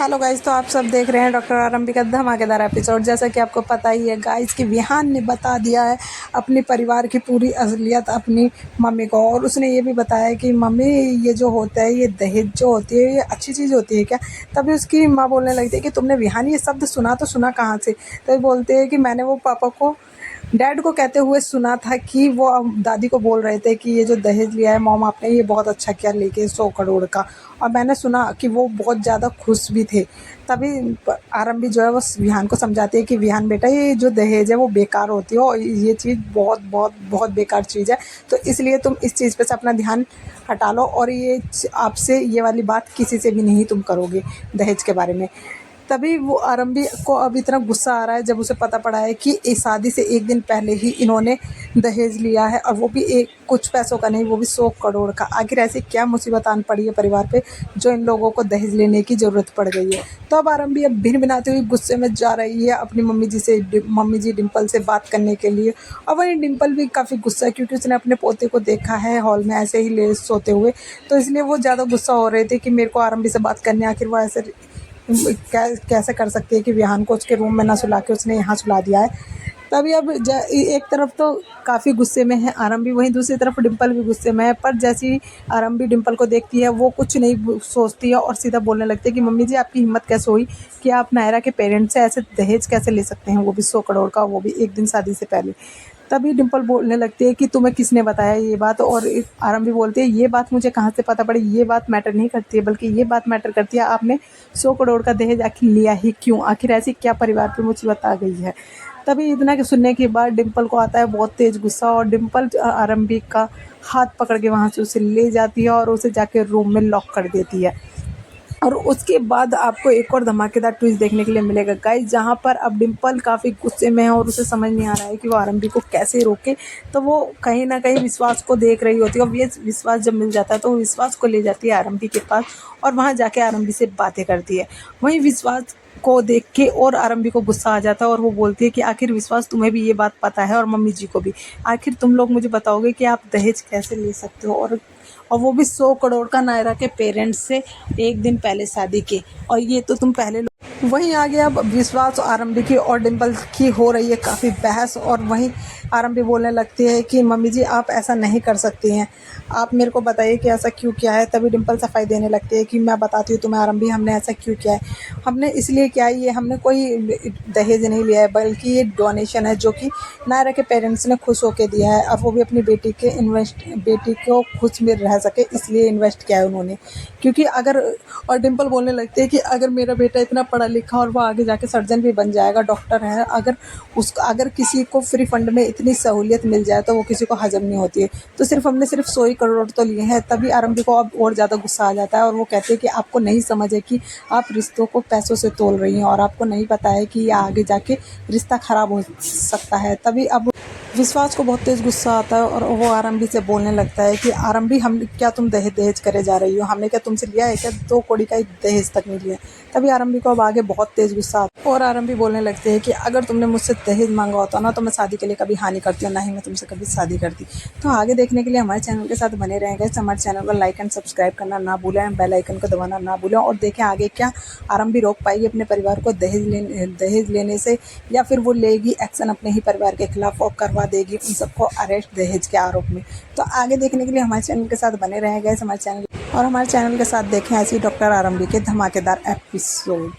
Hello guys, तो आप सब देख रहे हैं डॉक्टर आरंभी का धमाकेदार एपिसोड। जैसा कि आपको पता ही है गाइस कि विहान ने बता दिया है अपने परिवार की पूरी असलियत अपनी मम्मी को, और उसने ये भी बताया कि मम्मी ये जो होता है, ये दहेज जो होती है, ये अच्छी चीज़ होती है क्या। तभी उसकी माँ बोलने लगती है कि तुमने विहान ये शब्द सुना तो सुना कहाँ से। तभी बोलते हैं कि मैंने वो पापा को, डैड को कहते हुए सुना था कि वो दादी को बोल रहे थे कि ये जो दहेज लिया है मॉम आपने, ये बहुत अच्छा किया लेके 100 करोड़ का। और मैंने सुना कि वो बहुत ज़्यादा खुश भी थे। तभी आरंभी जो है वो विहान को समझाती है कि विहान बेटा, ये जो दहेज है वो बेकार होती है और ये चीज़ बहुत बहुत बहुत बेकार चीज़ है। तो इसलिए तुम इस चीज़ पे से अपना ध्यान हटा लो, और ये आपसे ये वाली बात किसी से भी नहीं तुम करोगे दहेज के बारे में। तभी वो आरंभी को अब इतना गुस्सा आ रहा है जब उसे पता पड़ा है कि इस शादी से एक दिन पहले ही इन्होंने दहेज लिया है, और वो भी एक कुछ पैसों का नहीं, वो भी 100 करोड़ का। आखिर ऐसी क्या मुसीबत आन पड़ी है परिवार पे जो इन लोगों को दहेज लेने की ज़रूरत पड़ गई है। तो अब आरंभी अब भिन-भिनाती हुई गुस्से में जा रही है अपनी मम्मी जी डिम्पल से बात करने के लिए। और वहीं डिम्पल भी काफ़ी गुस्सा है क्योंकि उसने अपने पोते को देखा है हॉल में ऐसे ही ले सोते हुए, तो इसलिए वो ज़्यादा गुस्सा हो रहे थे कि मेरे को आरंभी से बात करनी है। आखिर वो ऐसे कैसे कर सकती है कि विहान को उसके रूम में ना सुला के उसने यहाँ सुला दिया है। तभी अब एक तरफ तो काफ़ी गुस्से में है आरंभी, वहीं दूसरी तरफ डिम्पल भी गुस्से में है। पर जैसी आरंभी डिम्पल को देखती है वो कुछ नहीं सोचती है और सीधा बोलने लगती है कि मम्मी जी आपकी हिम्मत कैसे हुई कि आप नायरा के पेरेंट्स से ऐसे दहेज कैसे ले सकते हैं, वो भी 100 करोड़ का, वो भी एक दिन शादी से पहले। तभी डिम्पल बोलने लगती है कि तुम्हें किसने बताया ये बात, और आरंभी बोलती है ये बात मुझे कहाँ से पता पड़ी, ये बात मैटर नहीं करती है, बल्कि ये बात मैटर करती है आपने 100 करोड़ का दहेज आखिर लिया ही क्यों, आखिर ऐसी क्या परिवार पे मुसीबत आ गई है। तभी इतना कि सुनने के बाद डिम्पल को आता है बहुत तेज़ गुस्सा, और डिम्पल आरंभी का हाथ पकड़ के वहाँ से उसे ले जाती है और उसे जाके रूम में लॉक कर देती है। और उसके बाद आपको एक और धमाकेदार ट्विस्ट देखने के लिए मिलेगा गाइस, जहाँ पर अब डिम्पल काफ़ी गुस्से में है और उसे समझ नहीं आ रहा है कि वो आरंभी को कैसे रोके। तो वो कहीं ना कहीं विश्वास को देख रही होती है, और ये विश्वास जब मिल जाता है तो वो विश्वास को ले जाती है आरंभी के पास और वहाँ जाके आरंभी से बातें करती है। वहीं विश्वास को देख के और आरंभी को गुस्सा आ जाता है और वो बोलती है कि आखिर विश्वास तुम्हें भी ये बात पता है और मम्मी जी को भी, आखिर तुम लोग मुझे बताओगे कि आप दहेज कैसे ले सकते हो, और वो भी 100 करोड़ का नायरा के पेरेंट्स से एक दिन पहले शादी के, और ये तो तुम पहले। वहीं आ गया अब विश्वास आरंभी की और डिम्पल की हो रही है काफ़ी बहस, और वहीं आरंभी बोलने लगती है कि मम्मी जी आप ऐसा नहीं कर सकती हैं, आप मेरे को बताइए कि ऐसा क्यों किया है। तभी डिम्पल सफाई देने लगती है कि मैं बताती हूँ तुम्हें आरंभी, हमने ऐसा क्यों किया है। हमने इसलिए किया है, ये हमने कोई दहेज नहीं लिया है, बल्कि ये डोनेशन है जो कि नायरा के पेरेंट्स ने खुश होकर दिया है। अब वो भी अपनी बेटी को खुश में रह सके इसलिए इन्वेस्ट किया है उन्होंने। क्योंकि अगर, और डिम्पल बोलने लगती है कि अगर मेरा बेटा इतना पढ़ा लिखा और वो आगे जाके सर्जन भी बन जाएगा, डॉक्टर है, अगर किसी को फ्री फंड में इतनी सहूलियत मिल जाए तो वो किसी को हजम नहीं होती है। तो हमने सिर्फ 100 ही करोड़ तो लिए हैं। तभी आरंभी को अब और ज़्यादा गुस्सा आ जाता है और वो कहते हैं कि आपको नहीं समझ है कि आप रिश्तों को पैसों से तोल रही हैं, और आपको नहीं पता है कि ये आगे जाके रिश्ता ख़राब हो सकता है। तभी अब विश्वास को बहुत तेज़ गुस्सा आता है और वो आरंभी से बोलने लगता है कि आरंभी, हम क्या तुम दहेज करे जा रही हो, हमने क्या तुमसे लिया है क्या, 2 कौड़ी का एक दहेज तक नहीं लिया। तभी आरंभी को अब आगे बहुत तेज़ गुस्सा आता है और आरंभी बोलने लगते हैं कि अगर तुमने मुझसे दहेज मांगा होता ना तो मैं शादी के लिए कभी हाँ नहीं करती और ना ही मैं तुमसे कभी शादी करती। तो आगे देखने के लिए हमारे चैनल के साथ बने रहेंगे। हमारे चैनल को लाइक एंड सब्सक्राइब करना ना भूलें, बेल आइकन को दबाना ना भूलें, और देखें आगे क्या आरंभी रोक पाएगी अपने परिवार को दहेज लेने से, या फिर वो लेगी एक्शन अपने ही परिवार के खिलाफ और करवा देगी उन सबको अरेस्ट दहेज के आरोप में। तो आगे देखने के लिए हमारे चैनल के साथ बने रहेंगे। हमारे चैनल के साथ देखें ऐसी डॉक्टर आरंभी के धमाकेदार एपिसोड।